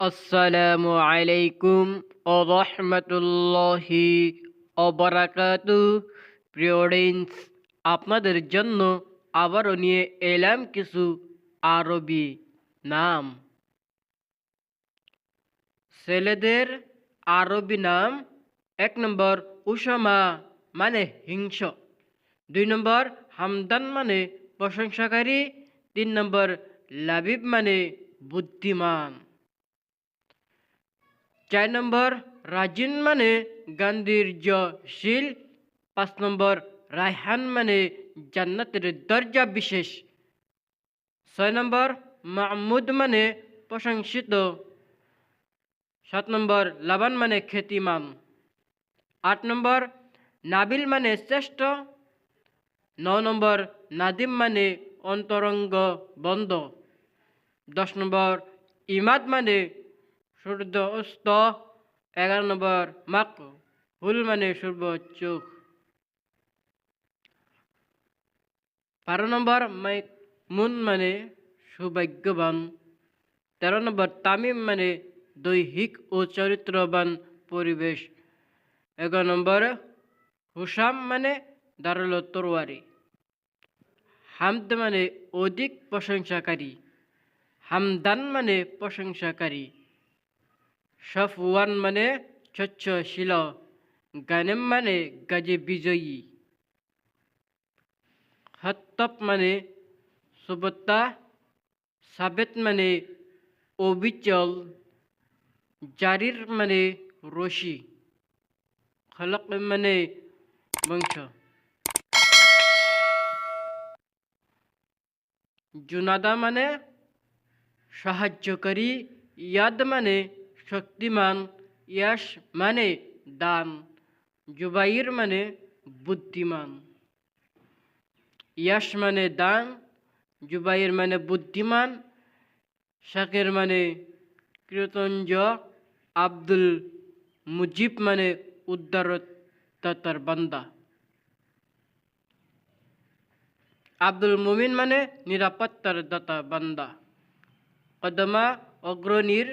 আসসালামু আলাইকুম ও রহমতুল্লাহি অবরাকাতু। প্রিয় অডিয়েন্স, আপনাদের জন্য আবারও নিয়ে এলাম কিছু আরবি নাম। ছেলেদের আরবি নাম: 1 নম্বর উসামা মানে হিংস, 2 নম্বর হামদান মানে প্রশংসাকারী, 3 নম্বর লাবিব মানে বুদ্ধিমান, 4 নম্বর রাজিন মানে গাম্ভীর্যশীল, 5 নম্বর রায়হান মানে জান্নাতের দরজা বিশেষ, 6 নম্বর মাহমুদ মানে প্রশংসিত, 7 নম্বর লাবান মানে খ্যাতিমান, 8 নম্বর নাবিল মানে শ্রেষ্ঠ, 9 নম্বর নাদিম মানে অন্তরঙ্গ বন্ধ, 10 নম্বর ইমাদ মানে সূর্য অস্ত, 11 নম্বর মাক হুল মানে সর্বোচ্চ, 12 নম্বর মাইমুন মানে সৌভাগ্যবান, 13 নম্বর তামিম মানে দৈহিক ও চরিত্রবান পরিবেশ, 11 নম্বর হুসাম মানে ধারালো তরোয়ারি, হামদ মানে অধিক প্রশংসাকারী, হামদান মানে প্রশংসাকারী, সফওয়ান মানে স্বচ্ছশীল, গানেম মানে গাজে বিজয়ী, হত্তব মানে সুবত্তা, সাবেত মানে অবিচল, জারির মানে রশি, খলক মানে বংশ, জুনাদা মানে সাহায্যকারী, ইয়াদ মানে শক্তিমান, ইয়াস মানে দান, জুবাইর মানে বুদ্ধিমান। ইয়াস মানে দান, জুবাইর মানে বুদ্ধিমান, শাকের মানে কৃতঞ্জ, আব্দুল মুজিব মানে উদ্ধারদাতার বান্দা, আব্দুল মুমিন মানে নিরাপত্তার দাতা বান্দা, কদমা অগ্রণীর,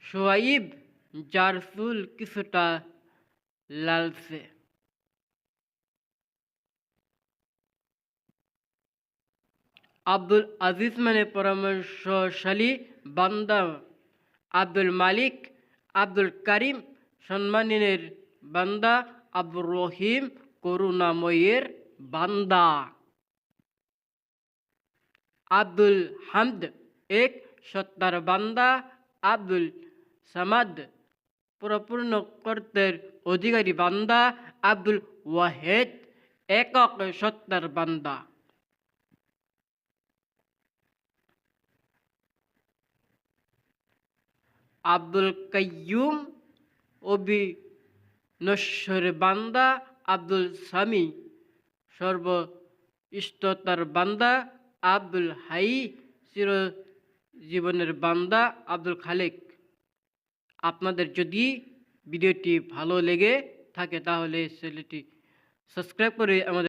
সোয়াইব যার চুল কিছুটা লালচে, আব্দুল আজিজ মানে পরামর্শশালী বান্দা, আব্দুল মালিক, আব্দুল কারিম সম্মানের বান্দা, আব্দুর রহিম করুণাময়ের বান্দা, আব্দুল হামদ এক সত্তার বান্দা, আব্দুল সামাদ পরিপূর্ণ কর্তের অধিকারী বান্দা, আব্দুল ওয়াহেদ একক সত্তার বান্দা, আব্দুল কাইয়ুম অবিনশ্বর বান্দা, আব্দুল সামি সর্বইষ্টতার বান্দা, আব্দুল হাই চিরজীবনের বান্দা, আব্দুল খালেক। আপনাদের যদি ভিডিওটি ভালো লেগে থাকে তাহলে চ্যানেলটি সাবস্ক্রাইব করে আমাদের